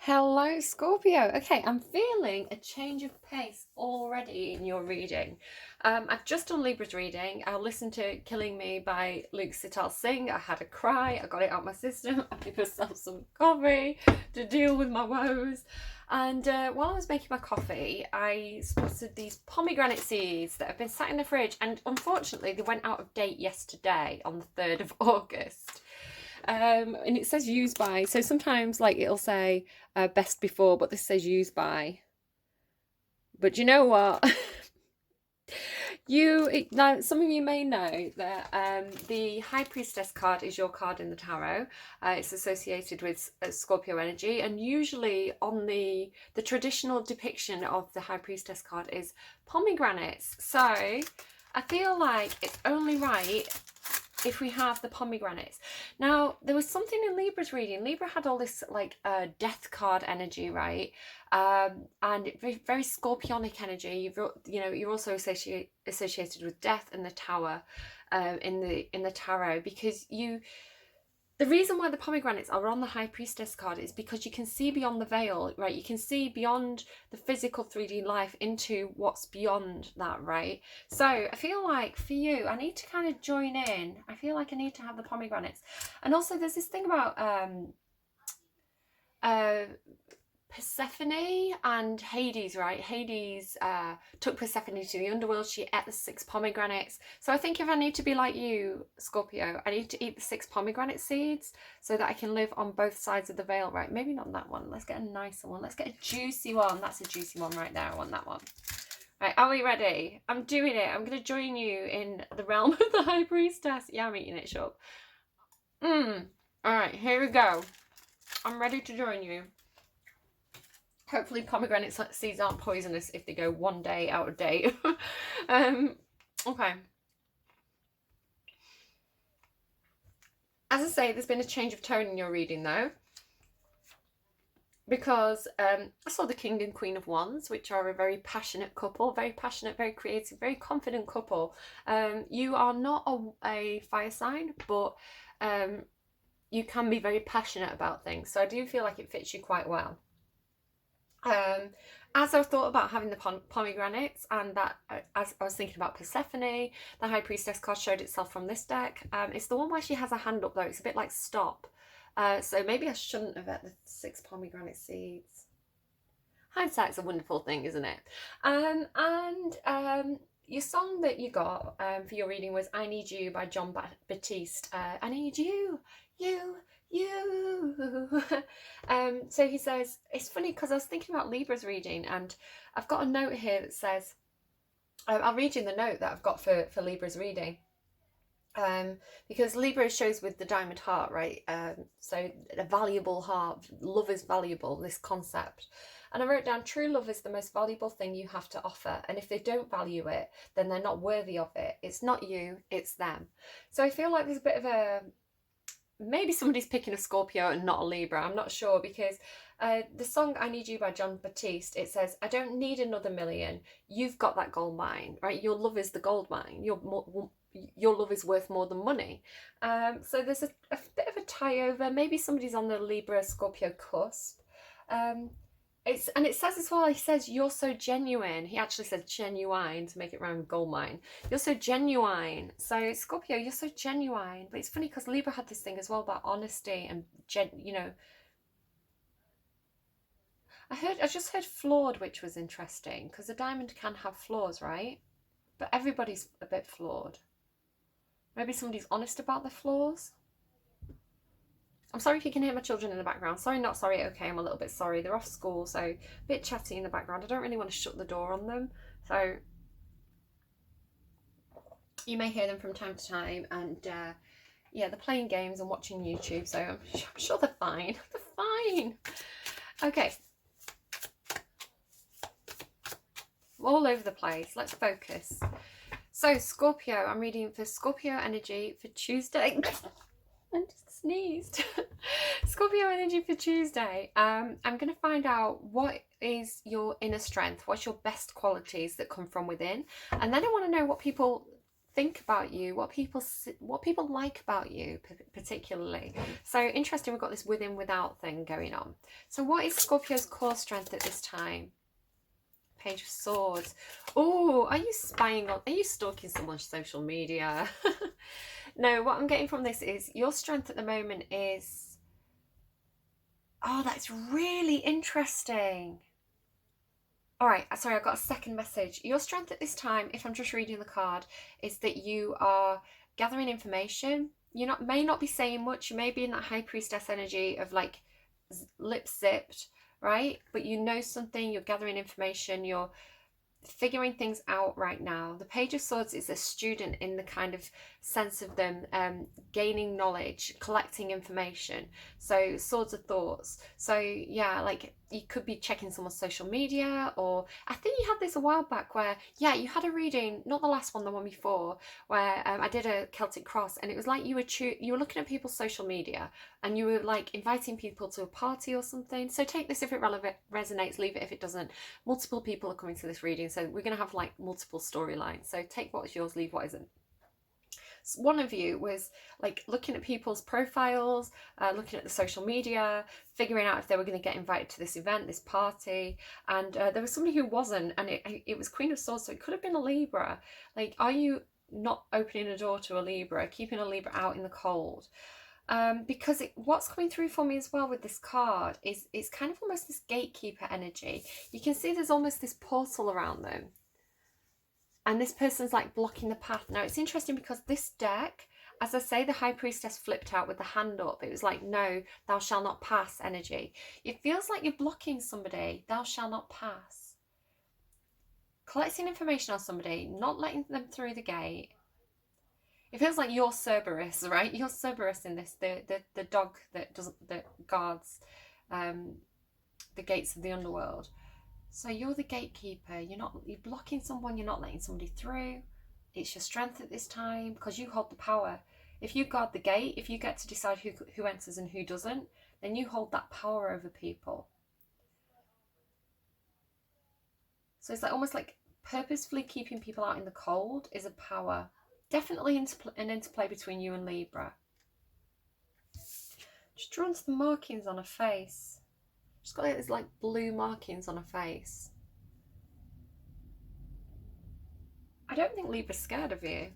Hello, Scorpio. Okay, I'm feeling a change of pace already in your reading. I've just done Libra's reading. I listened to Killing Me by Luke Sital Singh. I had a cry. I got it out my system. I gave myself some coffee to deal with my woes. And while I was making my coffee, I spotted these pomegranate seeds that have been sat in the fridge. And unfortunately, they went out of date yesterday on the 3rd of August. And it says used by, so sometimes like it'll say best before, but this says used by. But you know what? Now some of you may know that the High Priestess card is your card in the tarot. It's associated with Scorpio energy, and usually on the traditional depiction of the High Priestess card is pomegranates. So I feel like it's only right if we have the pomegranates. Now, there was something in Libra's reading. Libra had all this like death card energy, right? And very, very scorpionic energy. You're also associated with death in the tower, in the tarot, because the reason why the pomegranates are on the High Priestess card is because you can see beyond the veil, right? You can see beyond the physical 3D life into what's beyond that, right? So I feel like for you, I need to kind of join in. I feel like I need to have the pomegranates. And also there's this thing about Persephone and Hades, right? Hades took Persephone to the underworld. She ate the 6 pomegranates. So I think if I need to be like you, Scorpio, I need to eat the 6 pomegranate seeds so that I can live on both sides of the veil, right? Maybe not that one. Let's get a nicer one. Let's get a juicy one. That's a juicy one right there. I want that one. Right, are we ready? I'm doing it. I'm going to join you in the realm of the High Priestess. Yeah, I'm eating it, shut up. All right, here we go. I'm ready to join you. Hopefully pomegranate seeds aren't poisonous if they go 1 day out of date. Okay. As I say, there's been a change of tone in your reading though. Because I saw the King and Queen of Wands, which are a very passionate couple, very passionate, very creative, very confident couple. You are not a fire sign, but you can be very passionate about things. So I do feel like it fits you quite well. As I've thought about having the pomegranates, and that as I was thinking about Persephone, the High Priestess card showed itself from this deck. It's the one where she has a hand up though. It's a bit like stop. So maybe I shouldn't have had the 6 pomegranate seeds. Hindsight's a wonderful thing, isn't it? Your song that you got for your reading was I Need You by John Batiste. I need you. So he says, it's funny because I was thinking about Libra's reading, and I've got a note here that says, I'll read you the note that I've got for Libra's reading. Because Libra shows with the diamond heart, right? So a valuable heart, love is valuable, this concept. And I wrote down, true love is the most valuable thing you have to offer. And if they don't value it, then they're not worthy of it. It's not you, it's them. So I feel like there's a bit of a, maybe somebody's picking a Scorpio and not a Libra. I'm not sure, because the song I Need You by John Batiste, it says, I don't need another million. You've got that gold mine, right? Your love is the gold mine. Your love is worth more than money. So there's a bit of a tie over. Maybe somebody's on the Libra Scorpio cusp. It says as well, he says, you're so genuine. He actually said genuine to make it rhyme with gold mine. You're so genuine. So Scorpio, you're so genuine. But it's funny because Libra had this thing as well about honesty and I just heard flawed, which was interesting, because a diamond can have flaws, right? But everybody's a bit flawed. Maybe somebody's honest about their flaws. I'm sorry if you can hear my children in the background. Sorry, not sorry. Okay, I'm a little bit sorry. They're off school, so a bit chatty in the background. I don't really want to shut the door on them. So you may hear them from time to time. And yeah, they're playing games and watching YouTube. So I'm sure they're fine. They're fine. Okay. All over the place. Let's focus. So Scorpio, I'm reading for Scorpio energy for Tuesday. I just sneezed. Scorpio energy for Tuesday. I'm going to find out what is your inner strength, what's your best qualities that come from within, and then I want to know what people think about you, what people like about you particularly. So interesting, we've got this within without thing going on. So what is Scorpio's core strength at this time? Page of Swords. Oh, are you spying on, are you stalking someone's social media? No, what I'm getting from this is your strength at the moment is, oh, that's really interesting. All right, sorry, I got a second message. Your strength at this time, if I'm just reading the card, is that you are gathering information. You may not be saying much. You may be in that high priestess energy of like lips zipped, right? But you know something, you're gathering information, you're figuring things out right now. The Page of Swords is a student in the kind of sense of them gaining knowledge, collecting information. So swords of thoughts. So yeah, like you could be checking someone's social media, or I think you had this a while back where, yeah, you had a reading, not the last one, the one before, where I did a Celtic cross, and it was like you were looking at people's social media and you were like inviting people to a party or something. So take this if it resonates, leave it if it doesn't. Multiple people are coming to this reading, so we're going to have like multiple storylines. So take what's yours, leave what isn't. So one of you was like looking at people's profiles, looking at the social media, figuring out if they were going to get invited to this event, this party, and there was somebody who wasn't, and it was Queen of Swords, so it could have been a Libra. Like, are you not opening a door to a Libra, keeping a Libra out in the cold? Because what's coming through for me as well with this card is it's kind of almost this gatekeeper energy. You can see there's almost this portal around them. And this person's like blocking the path. Now it's interesting because this deck, as I say, the High Priestess flipped out with the hand up. It was like, no, thou shalt not pass energy. It feels like you're blocking somebody. Thou shalt not pass. Collecting information on somebody, not letting them through the gate. It feels like you're Cerberus, right? You're Cerberus in this, the dog that guards the gates of the underworld. So you're the gatekeeper. You're blocking someone. You're not letting somebody through. It's your strength at this time because you hold the power. If you guard the gate, if you get to decide who enters and who doesn't, then you hold that power over people. So it's like almost like purposefully keeping people out in the cold is a power. Definitely an interplay between you and Libra. Just drawn to the markings on her face. She's got these like blue markings on her face. I don't think Libra's scared of you.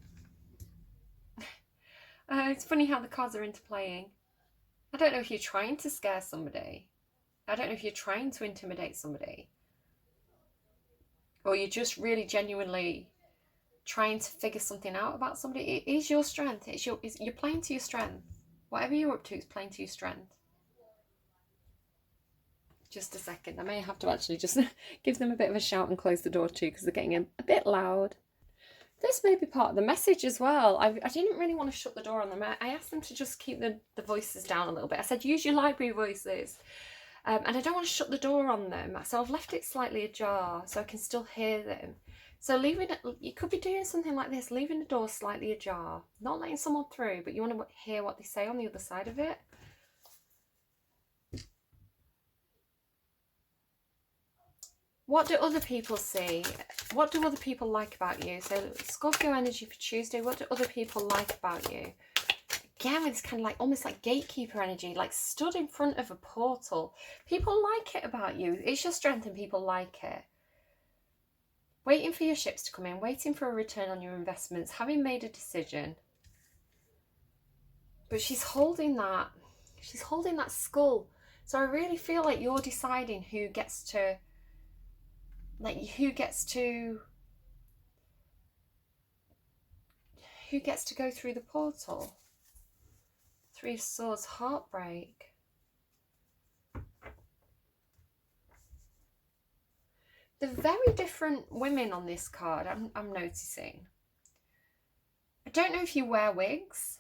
It's funny how the cards are interplaying. I don't know if you're trying to scare somebody. I don't know if you're trying to intimidate somebody. Or you're just really genuinely trying to figure something out about somebody. It is your strength. You're playing to your strength. Whatever you're up to is playing to your strength. Just a second. I may have to actually just give them a bit of a shout and close the door too because they're getting a bit loud. This may be part of the message as well. I didn't really want to shut the door on them. I asked them to just keep the voices down a little bit. I said, use your library voices. And I don't want to shut the door on them. So I've left it slightly ajar so I can still hear them. So you could be doing something like this, leaving the door slightly ajar. Not letting someone through, but you want to hear what they say on the other side of it. What do other people see? What do other people like about you? So Scorpio energy for Tuesday. What do other people like about you? Again, with this kind of like almost like gatekeeper energy, like stood in front of a portal. People like it about you. It's your strength and people like it. Waiting for your ships to come in, waiting for a return on your investments, having made a decision. But she's holding that skull. So I really feel like you're deciding who gets to go through the portal. Three of Swords, heartbreak. They're very different women on this card, I'm noticing. I don't know if you wear wigs.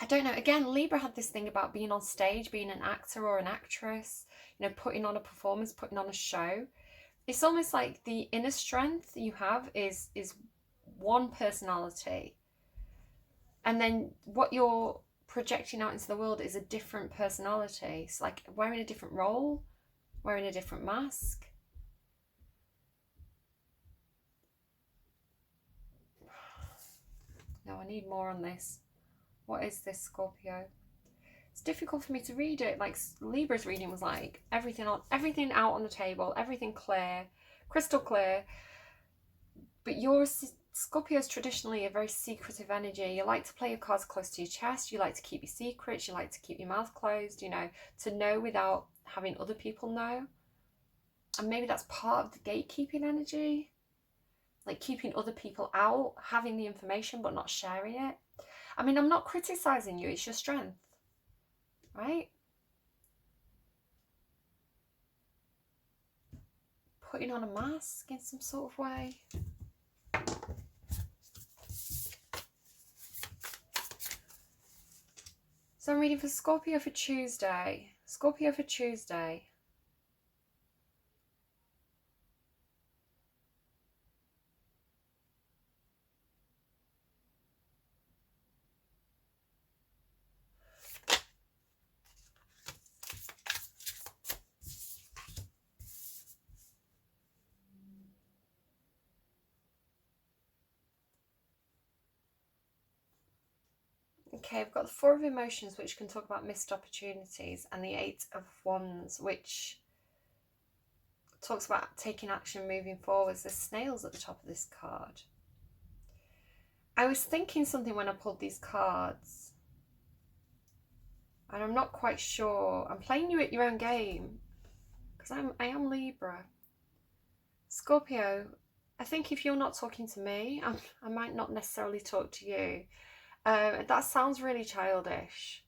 I don't know. Again, Libra had this thing about being on stage, being an actor or an actress, putting on a performance, putting on a show. It's almost like the inner strength you have is one personality. And then what you're projecting out into the world is a different personality. It's like wearing a different role, wearing a different mask. though. I need more on this. What is this, Scorpio? It's difficult for me to read it. Like Libra's reading was like everything out on the table, everything clear, crystal clear. But yours, Scorpio, is traditionally a very secretive energy. You like to play your cards close to your chest. You like to keep your secrets. You like to keep your mouth closed, you know, to know without having other people know. And maybe that's part of the gatekeeping energy. Like keeping other people out, having the information but not sharing it. I mean, I'm not criticizing you. It's your strength, right? Putting on a mask in some sort of way. So I'm reading for Scorpio for Tuesday. Scorpio for Tuesday. Okay, I've got the Four of Emotions, which can talk about missed opportunities, and the Eight of Wands, which talks about taking action, moving forwards. There's snails at the top of this card. I was thinking something when I pulled these cards, and I'm not quite sure. I'm playing you at your own game, because I am Libra. Scorpio, I think if you're not talking to me, I might not necessarily talk to you. That sounds really childish,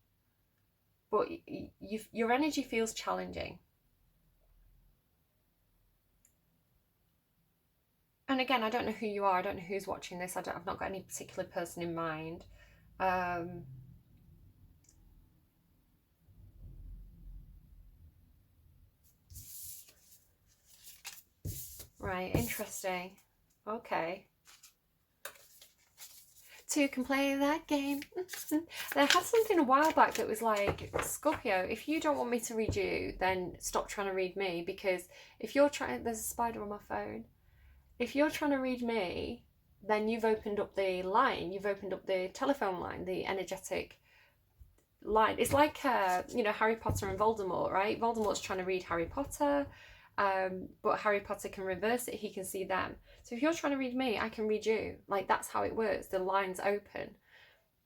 but your energy feels challenging. And again, I don't know who you are. I don't know who's watching this. I've not got any particular person in mind. Right, interesting. Okay. Two can play that game. I had something a while back that was like, Scorpio, if you don't want me to read you, then stop trying to read me, because if you're trying, there's a spider on my phone. If you're trying to read me, then you've opened up the line, you've opened up the telephone line, the energetic line. It's like, you know, Harry Potter and Voldemort, right? Voldemort's trying to read Harry Potter, but Harry Potter can reverse it. He can see them. So if you're trying to read me, I can read you. Like, that's how it works. The line's open.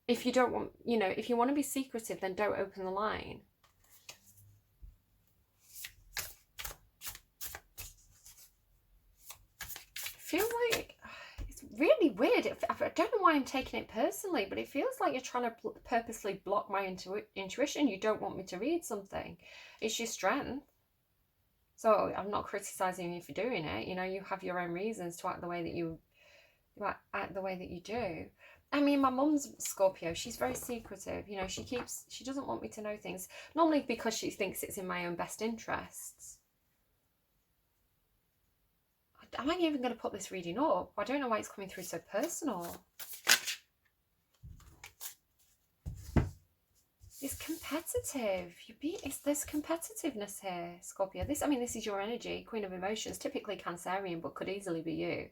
If you don't want, you know, if you want to be secretive, then don't open the line. I feel like it's really weird. I don't know why I'm taking it personally, but it feels like you're trying to purposely block my intuition. You don't want me to read something. It's your strength. So I'm not criticizing you for doing it. You know, you have your own reasons to act the way that you do. I mean, my mum's Scorpio. She's very secretive. You know, she doesn't want me to know things. Normally because she thinks it's in my own best interests. Am I even going to put this reading up? I don't know why it's coming through so personal. It's competitive. There's competitiveness here, Scorpio. This is your energy, Queen of Emotions, typically Cancerian, but could easily be you.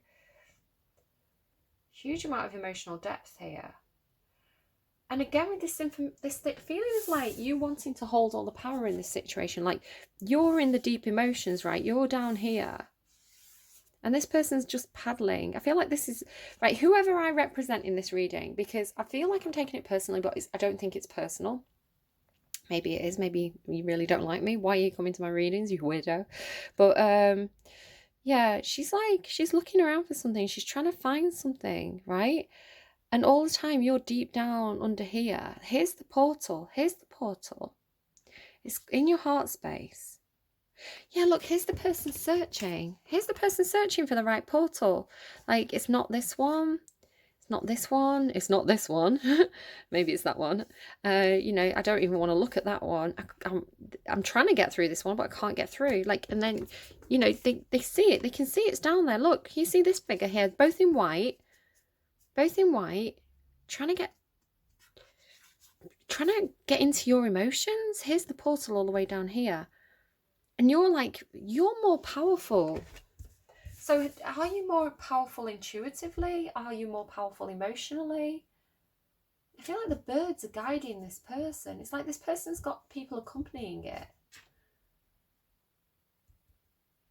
Huge amount of emotional depth here. And again, with this feeling of like you wanting to hold all the power in this situation, like you're in the deep emotions, right? You're down here. And this person's just paddling. I feel like this is, right, whoever I represent in this reading, because I feel like I'm taking it personally, but I don't think it's personal. Maybe it is. Maybe you really don't like me. Why are you coming to my readings, you weirdo? But yeah, she's looking around for something. She's trying to find something, right? And all the time you're deep down under here. Here's the portal. Here's the portal. It's in your heart space. Yeah, look, here's the person searching. Here's the person searching for the right portal. Like, it's not this one. It's not this one. It's not this one. Maybe it's that one. You know, I don't even want to look at that one. I'm trying to get through this one, but I can't get through. Like, and then, you know, they see it. They can see it's down there. Look, you see this figure here, both in white. Both in white. Trying to get into your emotions. Here's the portal all the way down here. And you're more powerful. So are you more powerful intuitively? Are you more powerful emotionally? I feel like the birds are guiding this person. It's like this person's got people accompanying it.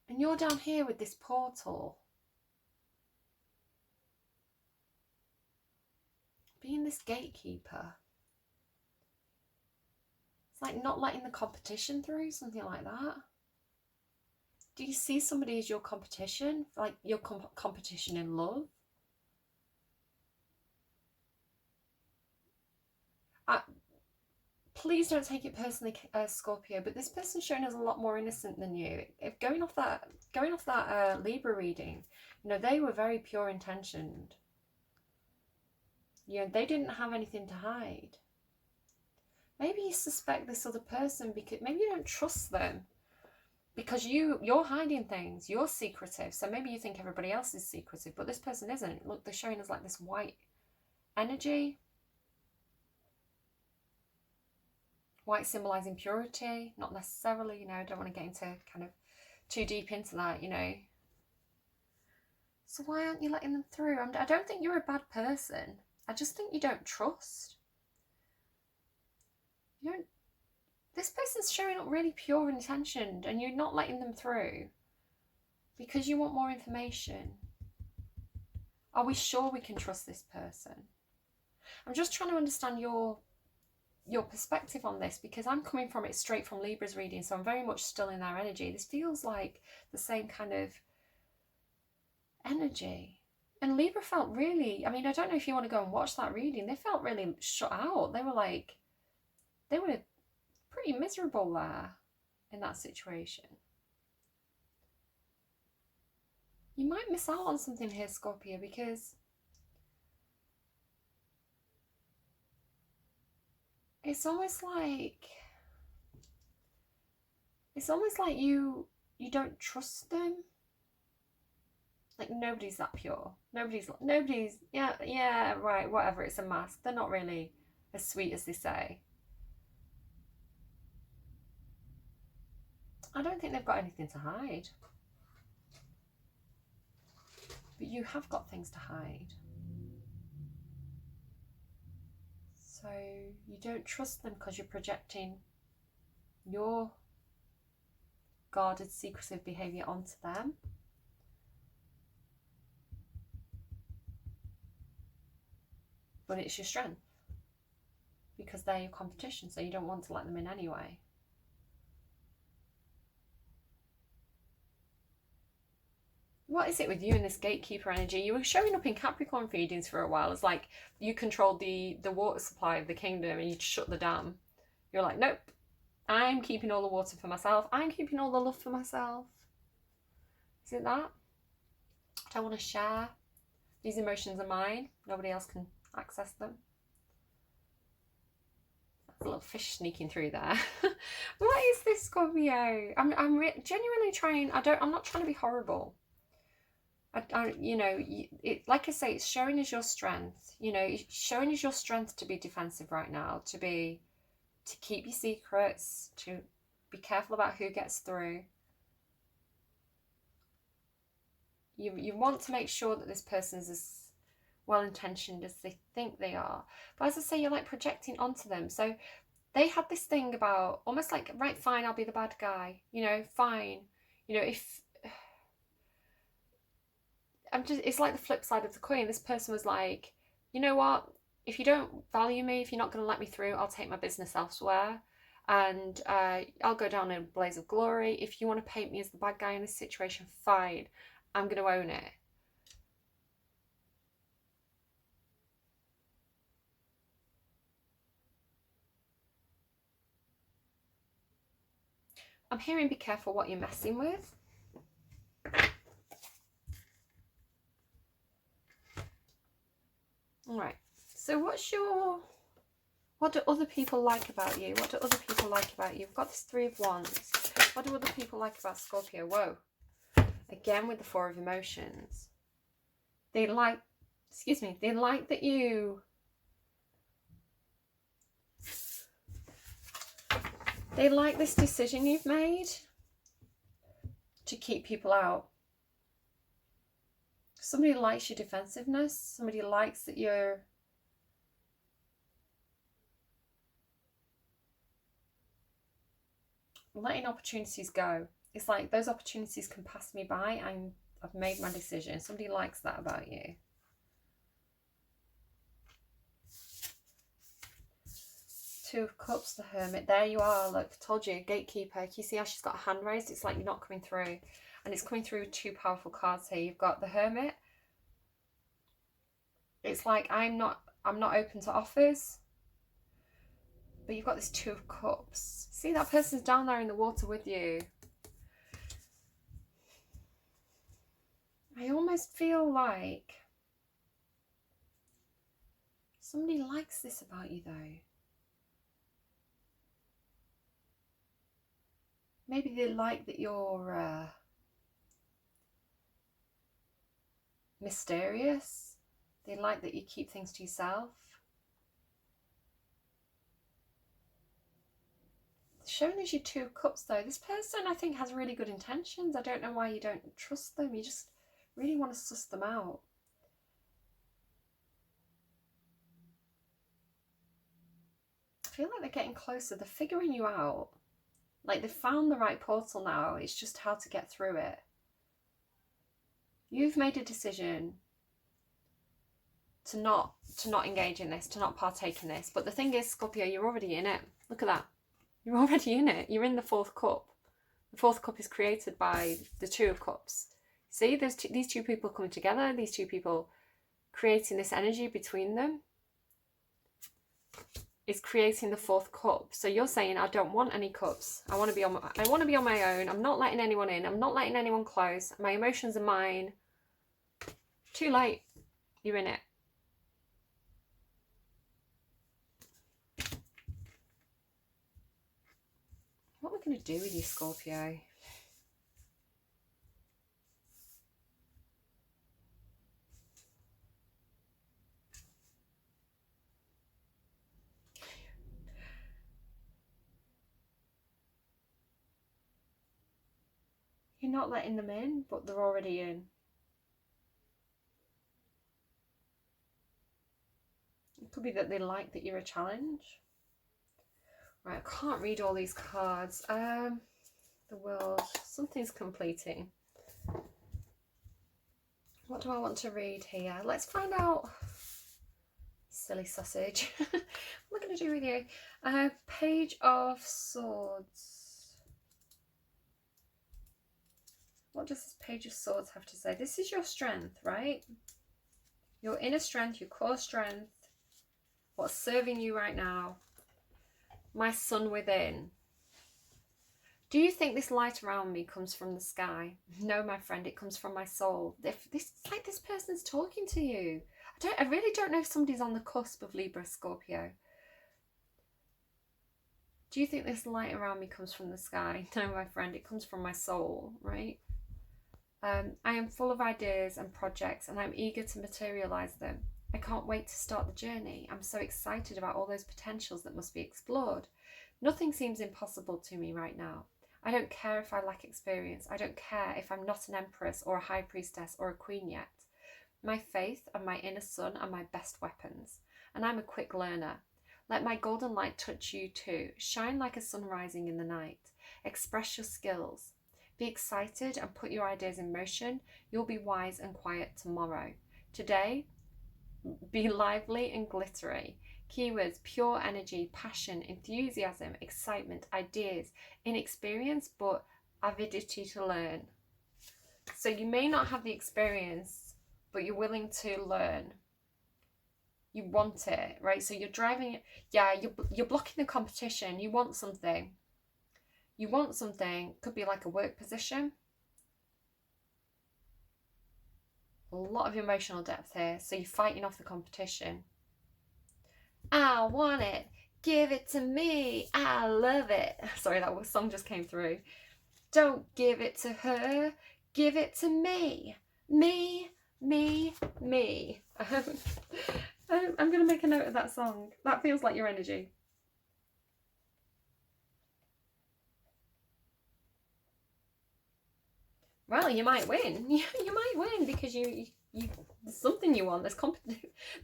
And you're down here with this portal. Being this gatekeeper. It's like not letting the competition through, something like that. Do you see somebody as your competition? Like your competition in love? Please don't take it personally, Scorpio, but this person's showing us a lot more innocent than you. If going off that Libra reading, you know, they were very pure intentioned. You know, they didn't have anything to hide. Maybe you suspect this other person because maybe you don't trust them because you're hiding things. You're secretive, so maybe you think everybody else is secretive, but this person isn't. Look, they're showing us like this white energy. White symbolizing purity, not necessarily, you know, I don't want to get into kind of too deep into that, you know. So why aren't you letting them through? I don't think you're a bad person. I just think you don't trust. This person's showing up really pure intentioned and you're not letting them through because you want more information. Are we sure we can trust this person? I'm just trying to understand your perspective on this because I'm coming from it straight from Libra's reading, so I'm very much still in their energy. This feels like the same kind of energy. And Libra felt really, I mean, I don't know if you want to go and watch that reading, they felt really shut out. They were pretty miserable there in that situation. You might miss out on something here, Scorpio, because it's almost like you don't trust them. Like nobody's that pure. Nobody's yeah, right, whatever, it's a mask. They're not really as sweet as they say. I don't think they've got anything to hide. But you have got things to hide. So you don't trust them because you're projecting your guarded, secretive behaviour onto them. But it's your strength. Because they're your competition, so you don't want to let them in anyway. What is it with you and this gatekeeper energy? You were showing up in Capricorn readings for a while. It's like you controlled the water supply of the kingdom and you'd shut the dam. You're like, nope, I'm keeping all the water for myself. I'm keeping all the love for myself. Is it that? I don't want to share. These emotions are mine. Nobody else can access them. That's a little fish sneaking through there. What is this, Scorpio? I'm genuinely trying. I'm not trying to be horrible. You know, like I say, it's showing as your strength. You know, it's showing as your strength to be defensive right now, to keep your secrets, to be careful about who gets through. You want to make sure that this person's as well-intentioned as they think they are. But as I say, you're like projecting onto them. So they had this thing about almost like, right, fine, I'll be the bad guy. You know, fine. You know, if... it's like the flip side of the coin. This person was like, you know what? If you don't value me, if you're not going to let me through, I'll take my business elsewhere. And I'll go down in a blaze of glory. If you want to paint me as the bad guy in this situation, fine. I'm going to own it. I'm hearing be careful what you're messing with. All right. So what do other people like about you? What do other people like about you? You've got this Three of Wands. What do other people like about Scorpio? Whoa. Again with the Four of Emotions. They like that you... They like this decision you've made to keep people out. Somebody likes your defensiveness. Somebody likes that you're letting opportunities go. It's like those opportunities can pass me by. I've made my decision. Somebody likes that about you. Two of Cups, the Hermit. There you are. Look, told you, Gatekeeper. Can you see how she's got a hand raised? It's like you're not coming through. And it's coming through with two powerful cards here. You've got the Hermit. It's like I'm not open to offers. But you've got this Two of Cups. See, that person's down there in the water with you. I almost feel like somebody likes this about you, though. Maybe they like that you're mysterious. They like that you keep things to yourself. Showing as your Two of Cups, though, this person I think has really good intentions. I don't know why you don't trust them. You just really want to suss them out. I feel like they're getting closer. They're figuring you out. Like they've found the right portal now. It's just how to get through it. You've made a decision to not engage in this, to not partake in this. But the thing is, Scorpio, you're already in it. Look at that. You're already in it. You're in the fourth cup. The fourth cup is created by the Two of Cups. See, there's these two people coming together. These two people creating this energy between them is creating the fourth cup. So you're saying, I don't want any cups. I want to be on my own. I'm not letting anyone in. I'm not letting anyone close. My emotions are mine. Too late. You're in it. What am I going to do with you, Scorpio? You're not letting them in, but they're already in. It could be that they like that you're a challenge. Right, I can't read all these cards. The World. Something's completing. What do I want to read here? Let's find out. Silly sausage. What am I going to do with you? Page of Swords. What does this Page of Swords have to say? This is your strength, right? Your inner strength, your core strength. What's serving you right now? My sun within. Do you think this light around me comes from the sky? No, my friend, it comes from my soul. It's like this person's talking to you. I really don't know if somebody's on the cusp of Libra, Scorpio. Do you think this light around me comes from the sky? No, my friend, it comes from my soul, right? I am full of ideas and projects, and I'm eager to materialize them. I can't wait to start the journey. I'm so excited about all those potentials that must be explored. Nothing seems impossible to me right now. I don't care if I lack experience. I don't care if I'm not an empress or a high priestess or a queen yet. My faith and my inner sun are my best weapons, and I'm a quick learner. Let my golden light touch you too. Shine like a sun rising in the night. Express your skills. Be excited and put your ideas in motion. You'll be wise and quiet tomorrow. Today, be lively and glittery. Keywords: pure energy, passion, enthusiasm, excitement, ideas, inexperience, but avidity to learn. So you may not have the experience, but you're willing to learn. You want it, right? So you're driving it. Yeah, you're blocking the competition. You want something. You want something. Could be like a work position. A lot of emotional depth here. So you're fighting off the competition. I want it. Give it to me. I love it. Sorry, that song just came through. Don't give it to her. Give it to me. Me, me, me. I'm going to make a note of that song. That feels like your energy. Well, you might win. You might win because you there's something you want. There's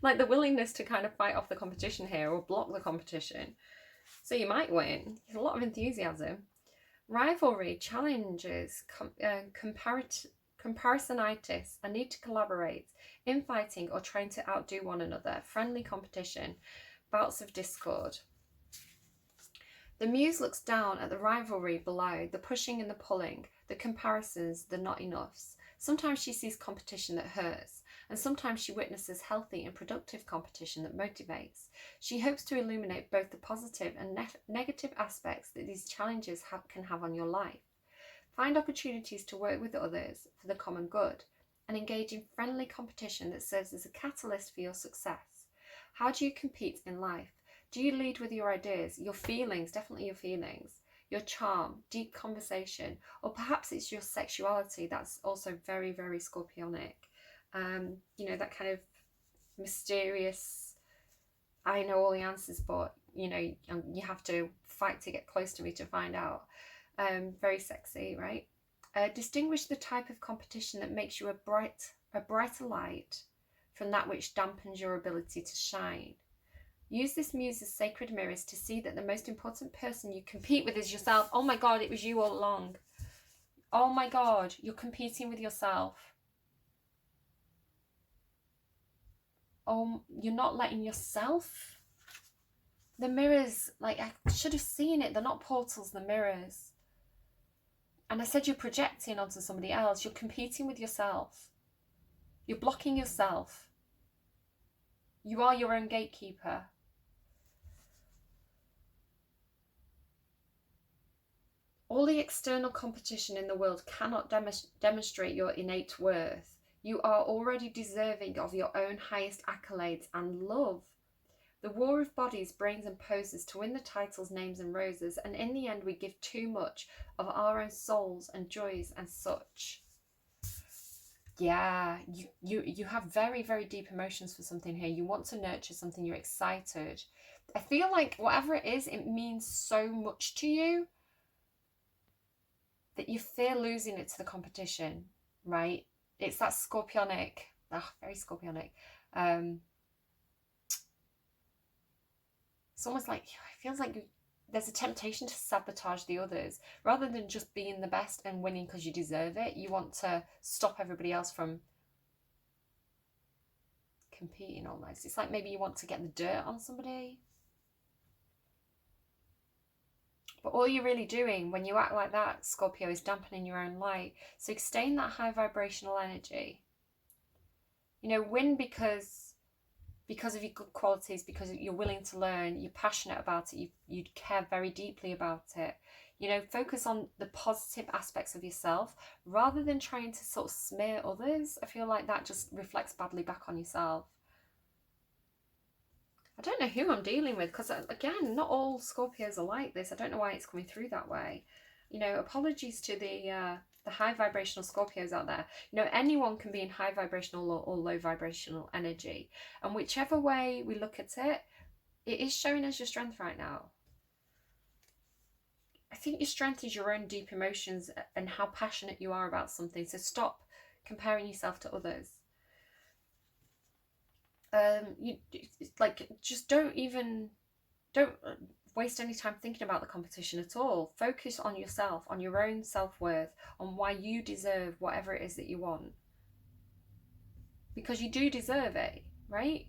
like the willingness to kind of fight off the competition here or block the competition. So you might win. There's a lot of enthusiasm. Rivalry, challenges, comparisonitis, a need to collaborate, infighting or trying to outdo one another, friendly competition, bouts of discord. The muse looks down at the rivalry below, the pushing and the pulling, the comparisons, the not enoughs. Sometimes she sees competition that hurts, and sometimes she witnesses healthy and productive competition that motivates. She hopes to illuminate both the positive and negative aspects that these challenges can have on your life. Find opportunities to work with others for the common good, and engage in friendly competition that serves as a catalyst for your success. How do you compete in life? Do you lead with your ideas, your feelings, definitely your feelings, your charm, deep conversation, or perhaps it's your sexuality that's also very, very Scorpionic. That kind of mysterious, I know all the answers, but, you have to fight to get close to me to find out. Very sexy, right? Distinguish the type of competition that makes you a brighter light from that which dampens your ability to shine. Use this muse as sacred mirrors to see that the most important person you compete with is yourself. Oh my God, it was you all along. Oh my God, you're competing with yourself. Oh, you're not letting yourself. The mirrors, like, I should have seen it. They're not portals, they're mirrors. And I said you're projecting onto somebody else. You're competing with yourself. You're blocking yourself. You are your own gatekeeper. All the external competition in the world cannot demonstrate your innate worth. You are already deserving of your own highest accolades and love. The war of bodies, brains and poses to win the titles, names and roses, and in the end we give too much of our own souls and joys and such. Yeah, you have very, very deep emotions for something here. You want to nurture something, you're excited. I feel like whatever it is, it means so much to you that you fear losing it to the competition, right? It's that Scorpionic, very Scorpionic. It's almost like, it feels like there's a temptation to sabotage the others. Rather than just being the best and winning because you deserve it, you want to stop everybody else from competing almost. It's like maybe you want to get the dirt on somebody. But all you're really doing when you act like that, Scorpio, is dampening your own light. So stay in that high vibrational energy. Win because of your good qualities, because you're willing to learn, you're passionate about it, you care very deeply about it. Focus on the positive aspects of yourself rather than trying to sort of smear others. I feel like that just reflects badly back on yourself. I don't know who I'm dealing with, because again, not all Scorpios are like this. I don't know why it's coming through that way. Apologies to the high vibrational Scorpios out there. Anyone can be in high vibrational or low vibrational energy, and whichever way we look at it, it is showing as your strength right now. I think your strength is your own deep emotions and how passionate you are about something. So stop comparing yourself to others. Just don't waste any time thinking about the competition at all. Focus on yourself, on your own self-worth, on why you deserve whatever it is that you want, because you do deserve it, right?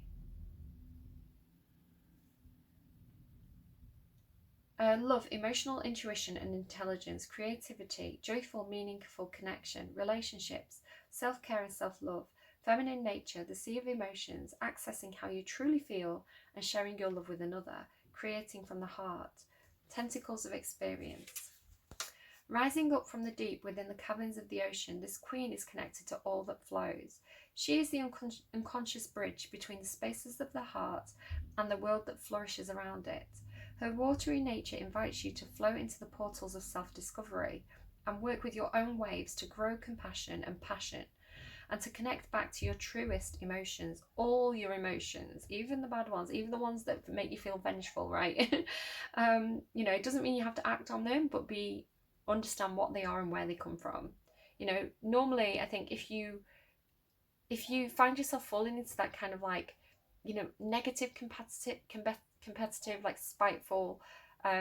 Love, emotional intuition and intelligence, creativity, joyful, meaningful connection, relationships, self-care and self-love, feminine nature, the sea of emotions, accessing how you truly feel and sharing your love with another, creating from the heart, tentacles of experience. Rising up from the deep within the caverns of the ocean, this queen is connected to all that flows. She is the unconscious bridge between the spaces of the heart and the world that flourishes around it. Her watery nature invites you to flow into the portals of self-discovery and work with your own waves to grow compassion and passion, and to connect back to your truest emotions, all your emotions, even the bad ones, even the ones that make you feel vengeful, right? It doesn't mean you have to act on them, but understand what they are and where they come from. Normally I think if you find yourself falling into that kind of like, negative, competitive, like spiteful,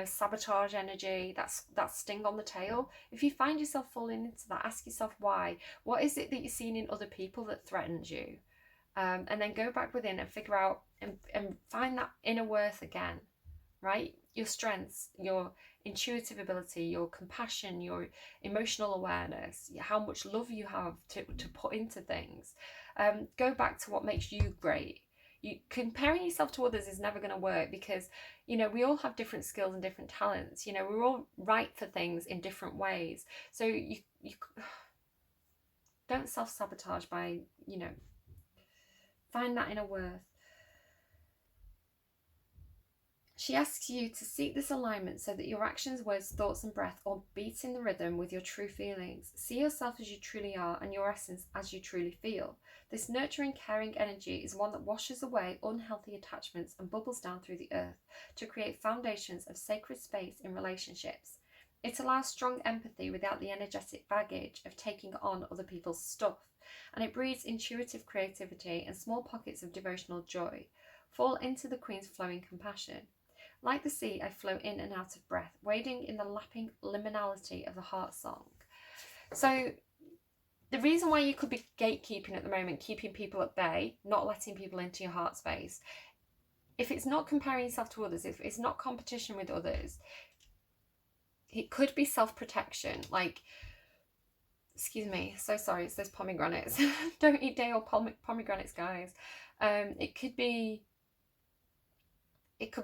sabotage energy, that sting on the tail. If you find yourself falling into that, ask yourself why. What is it that you're seeing in other people that threatens you? And then go back within and figure out and find that inner worth again, right? Your strengths, your intuitive ability, your compassion, your emotional awareness, how much love you have to put into things. Go back to what makes you great. Comparing yourself to others is never going to work, because we all have different skills and different talents. We're all right for things in different ways. So you don't self-sabotage by find that inner worth. She asks you to seek this alignment so that your actions, words, thoughts and breath all beat in the rhythm with your true feelings. See yourself as you truly are and your essence as you truly feel. This nurturing, caring energy is one that washes away unhealthy attachments and bubbles down through the earth to create foundations of sacred space in relationships. It allows strong empathy without the energetic baggage of taking on other people's stuff, and it breeds intuitive creativity and small pockets of devotional joy. Fall into the Queen's flowing compassion. Like the sea, I flow in and out of breath, wading in the lapping liminality of the heart song. So the reason why you could be gatekeeping at the moment, keeping people at bay, not letting people into your heart space, if it's not comparing yourself to others, if it's not competition with others, it could be self-protection. Like, excuse me, so sorry, it's those pomegranates. Don't eat day old pomegranates, guys. It could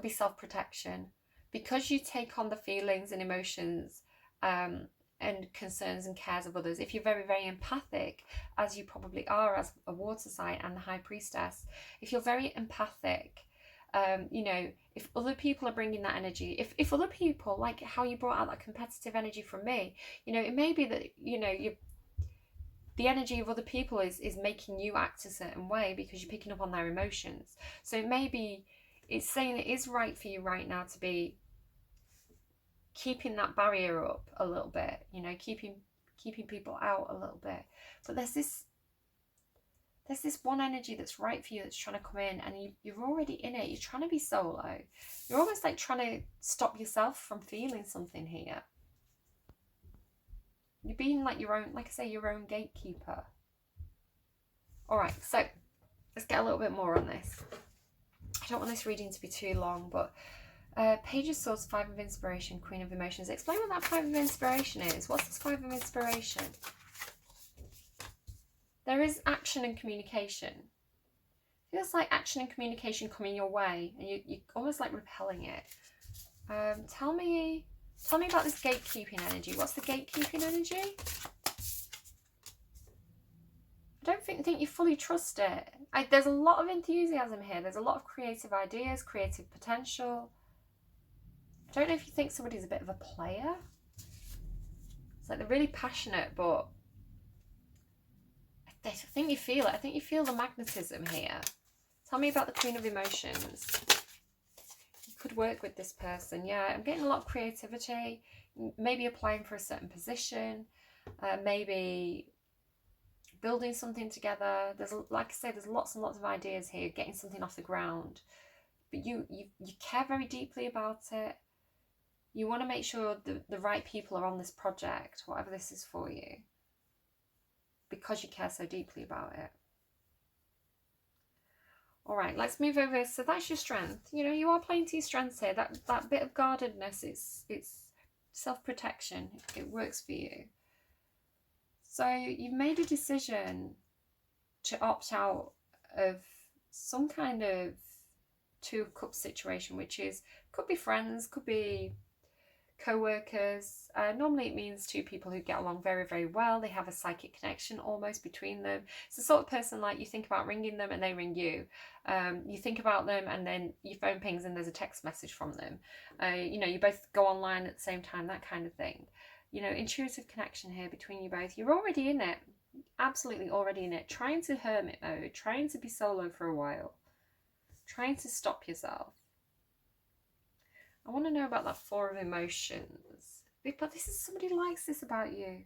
be self-protection, because you take on the feelings and emotions and concerns and cares of others. If you're very, very empathic, as you probably are as a water sign and the high priestess, if you're very empathic, if other people are bringing that energy, if other people, like how you brought out that competitive energy from me, it may be that the energy of other people is making you act a certain way because you're picking up on their emotions. So maybe it's saying it is right for you right now to be keeping that barrier up a little bit, keeping people out a little bit. But there's this one energy that's right for you that's trying to come in, and you're already in it. You're trying to be solo. You're almost like trying to stop yourself from feeling something here. You're being like your own, like I say, your own gatekeeper. All right, so let's get a little bit more on this. I don't want this reading to be too long, but Page of Swords, Five of Inspiration, Queen of Emotions. Explain what that Five of Inspiration is. What's this Five of Inspiration? There is action and communication. It feels like action and communication coming your way, and you're almost like repelling it. Tell me about this gatekeeping energy. What's the gatekeeping energy? I don't think you fully trust it. There's a lot of enthusiasm here. There's a lot of creative ideas, creative potential. I don't know if you think somebody's a bit of a player. It's like they're really passionate, but I think you feel it. I think you feel the magnetism here. Tell me about the Queen of Emotions. You could work with this person. Yeah, I'm getting a lot of creativity. Maybe applying for a certain position. Maybe building something together. There's, like I say, there's lots and lots of ideas here. Getting something off the ground. But you care very deeply about it. You want to make sure the right people are on this project, whatever this is for you, because you care so deeply about it. All right, let's move over. So that's your strength. You are playing to your strengths here. That bit of guardedness, it's self-protection. It works for you. So you've made a decision to opt out of some kind of Two of Cups situation, which could be friends, could be co-workers. Normally it means two people who get along very, very well. They have a psychic connection almost between them. It's the sort of person, like, you think about ringing them and they ring you. You think about them and then your phone pings and there's a text message from them. You both go online at the same time, that kind of thing. Intuitive connection here between you both. You're already in it. Absolutely already in it. Trying to hermit mode. Trying to be solo for a while. Trying to stop yourself. I want to know about that Four of Emotions. But this is, somebody likes this about you.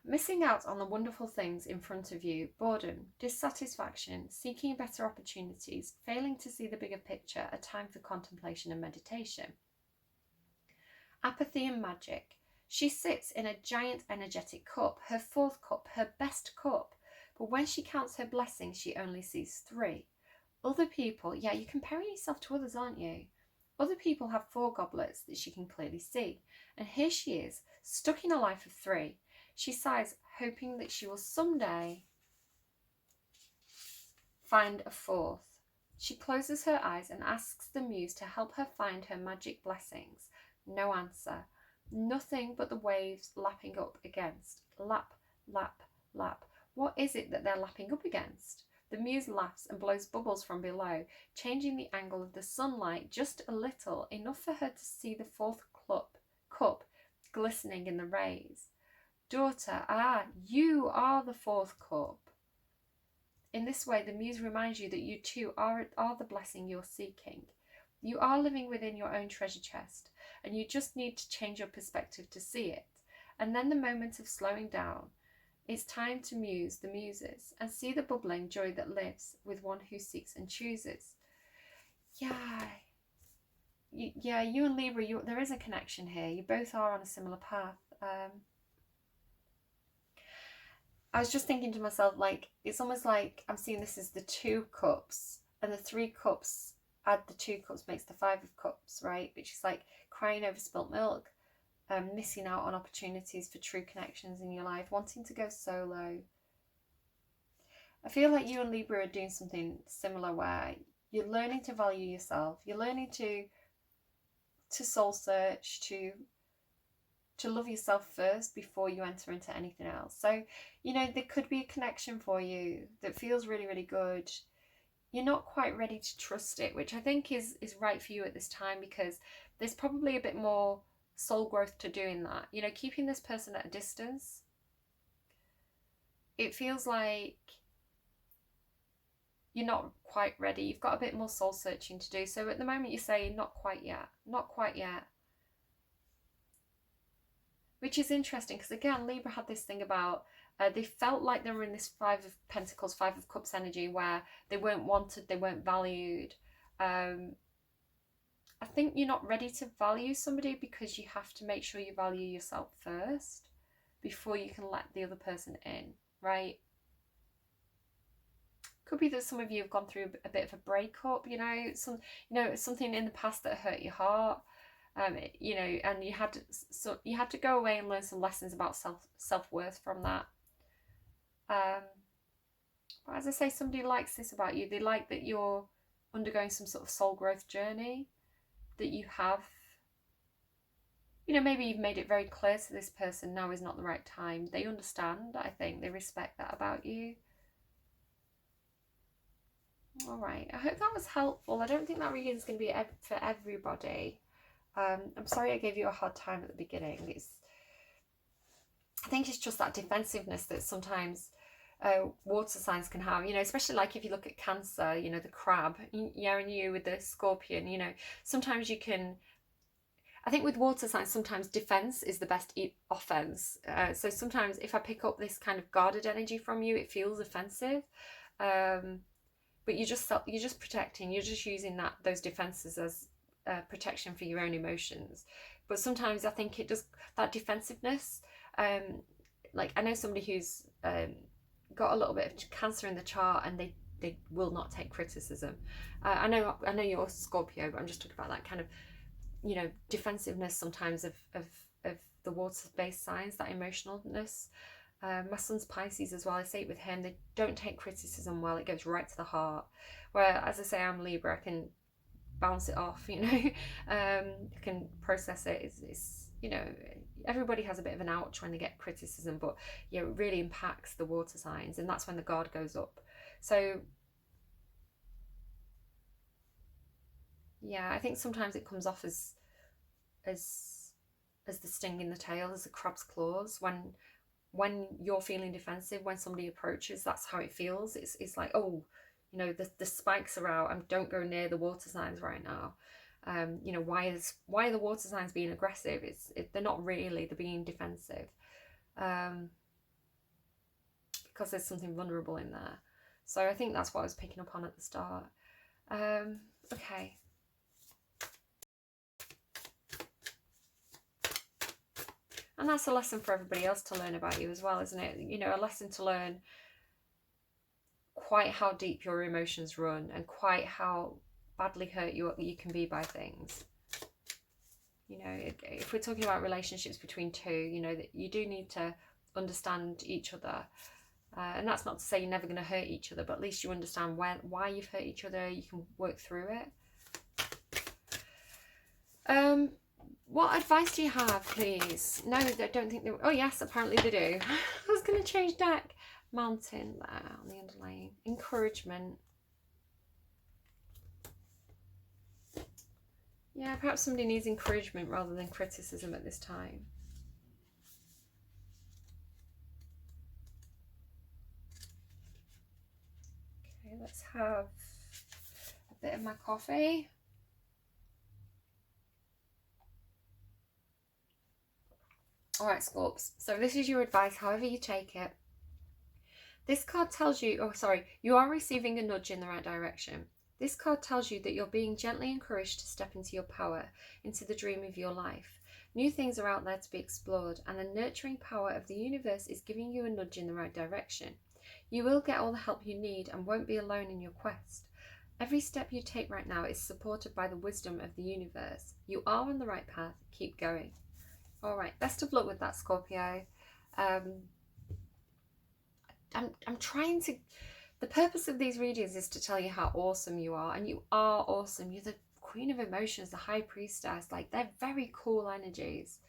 Missing out on the wonderful things in front of you, boredom, dissatisfaction, seeking better opportunities, failing to see the bigger picture, a time for contemplation and meditation. Apathy and magic. She sits in a giant energetic cup, her fourth cup, her best cup, but when she counts her blessings, she only sees 3. Other people, yeah, you're comparing yourself to others, aren't you? Other people have 4 goblets that she can clearly see, and here she is, stuck in a life of 3. She sighs, hoping that she will someday find a 4th. She closes her eyes and asks the muse to help her find her magic blessings. No answer. Nothing but the waves lapping up against. Lap, lap, lap. What is it that they're lapping up against? The muse laughs and blows bubbles from below, changing the angle of the sunlight just a little, enough for her to see the 4th cup glistening in the rays. Daughter, you are the 4th cup. In this way, the muse reminds you that you too are the blessing you're seeking. You are living within your own treasure chest, and you just need to change your perspective to see it. And then the moment of slowing down, it's time to muse the muses and see the bubbling joy that lives with one who seeks and chooses. Yeah, you and Libra, there is a connection here. You both are on a similar path. I was just thinking to myself, like, it's almost like I'm seeing this as the 2 cups, and the 3 cups, add the 2 cups makes the 5 of cups, right? Which is like crying over spilt milk, missing out on opportunities for true connections in your life, wanting to go solo. I feel like you and Libra are doing something similar where you're learning to value yourself, you're learning to soul search, to love yourself first before you enter into anything else. So, there could be a connection for you that feels really, really good. You're not quite ready to trust it, which I think is right for you at this time, because there's probably a bit more soul growth to do in that. Keeping this person at a distance, it feels like you're not quite ready. You've got a bit more soul searching to do. So at the moment you say, not quite yet. Which is interesting, because again, Libra had this thing about they felt like they were in this 5 of Pentacles, 5 of Cups energy where they weren't wanted, they weren't valued. I think you're not ready to value somebody because you have to make sure you value yourself first before you can let the other person in, right? Could be that some of you have gone through a bit of a breakup, something in the past that hurt your heart. And you had to go away and learn some lessons about self-worth from that. But as I say, somebody likes this about you. They like that you're undergoing some sort of soul growth journey, that you have, maybe you've made it very clear to this person now is not the right time. They understand, I think. They respect that about you. All right, I hope that was helpful. I don't think that reading is going to be for everybody. I'm sorry I gave you a hard time at the beginning. I think it's just that defensiveness that sometimes water signs can have, especially like if you look at Cancer, the crab, and you with the scorpion, sometimes you can, I think with water signs, sometimes defense is the best offense. So sometimes if I pick up this kind of guarded energy from you, it feels offensive. But you're just protecting, you're just using those defenses as protection for your own emotions. But sometimes I think it does, that defensiveness, like I know somebody who's got a little bit of Cancer in the chart, and they will not take criticism. I know you're Scorpio, but I'm just talking about that kind of defensiveness sometimes of the water-based signs, that emotionalness. My son's Pisces as well. I say it with him, they don't take criticism well. It goes right to the heart. Where, as I say, I'm Libra, I can bounce it off, I can process it. It's everybody has a bit of an ouch when they get criticism, but it really impacts the water signs, and that's when the guard goes up. So yeah, I think sometimes it comes off as the sting in the tail, as the crab's claws. When you're feeling defensive, when somebody approaches, that's how it feels. It's like, oh, the spikes are out, and don't go near the water signs right now. Why are the water signs being aggressive? They're not really, they're being defensive. because there's something vulnerable in there. So I think that's what I was picking up on at the start. Okay. And that's a lesson for everybody else to learn about you as well, isn't it? You know, a lesson to learn quite how deep your emotions run and quite how badly hurt you can be by things. You know, if we're talking about relationships between two, you know, that you do need to understand each other. And that's not to say you're never going to hurt each other, but at least you understand why you've hurt each other. You can work through it. What advice do you have, please? No, I don't think they... Oh, yes, apparently they do. I was going to change deck. Mountain there on the underlying. Encouragement. Yeah, perhaps somebody needs encouragement rather than criticism at this time. Okay, let's have a bit of my coffee. All right, Scorps. So this is your advice, however you take it. This card tells you, oh, sorry, you are receiving a nudge in the right direction. This card tells you that you're being gently encouraged to step into your power, into the dream of your life. New things are out there to be explored, and the nurturing power of the universe is giving you a nudge in the right direction. You will get all the help you need and won't be alone in your quest. Every step you take right now is supported by the wisdom of the universe. You are on the right path. Keep going. All right, best of luck with that, Scorpio. I'm trying to... The purpose of these readings is to tell you how awesome you are, and you are awesome. You're the Queen of Emotions, the High Priestess. Like, they're very cool energies.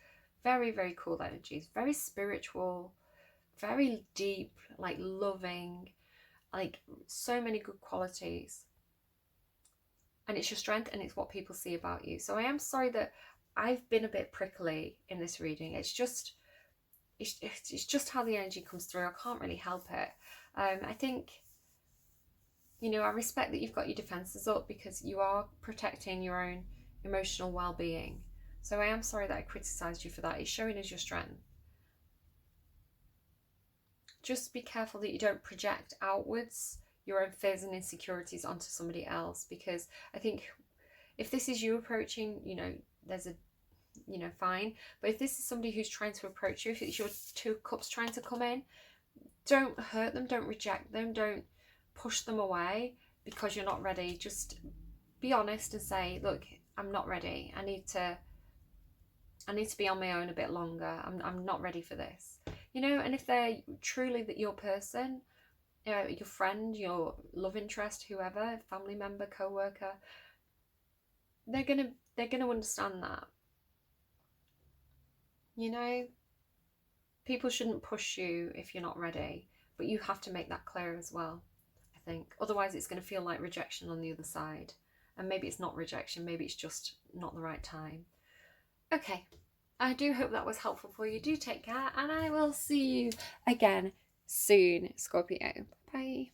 Very, very cool energies. Very spiritual, very deep, like loving, like so many good qualities. And it's your strength, and it's what people see about you. So I am sorry that I've been a bit prickly in this reading. It's just how the energy comes through. I can't really help it. I think, you know, I respect that you've got your defenses up because you are protecting your own emotional well-being. So I am sorry that I criticised you for that. It's showing as your strength. Just be careful that you don't project outwards your own fears and insecurities onto somebody else, because I think if this is you approaching, you know, there's a, you know, fine. But if this is somebody who's trying to approach you, if it's your two cups trying to come in, don't hurt them, don't reject them, don't push them away because you're not ready. Just be honest and say, look, I'm not ready. I need to be on my own a bit longer. I'm not ready for this. You know, and if they're truly your person, your friend, your love interest, whoever, family member, co-worker, they're gonna understand that. You know, people shouldn't push you if you're not ready, but you have to make that clear as well, I think. Otherwise it's going to feel like rejection on the other side. And maybe it's not rejection, maybe it's just not the right time. Okay, I do hope that was helpful for you. Do take care, and I will see you again soon, Scorpio. Bye.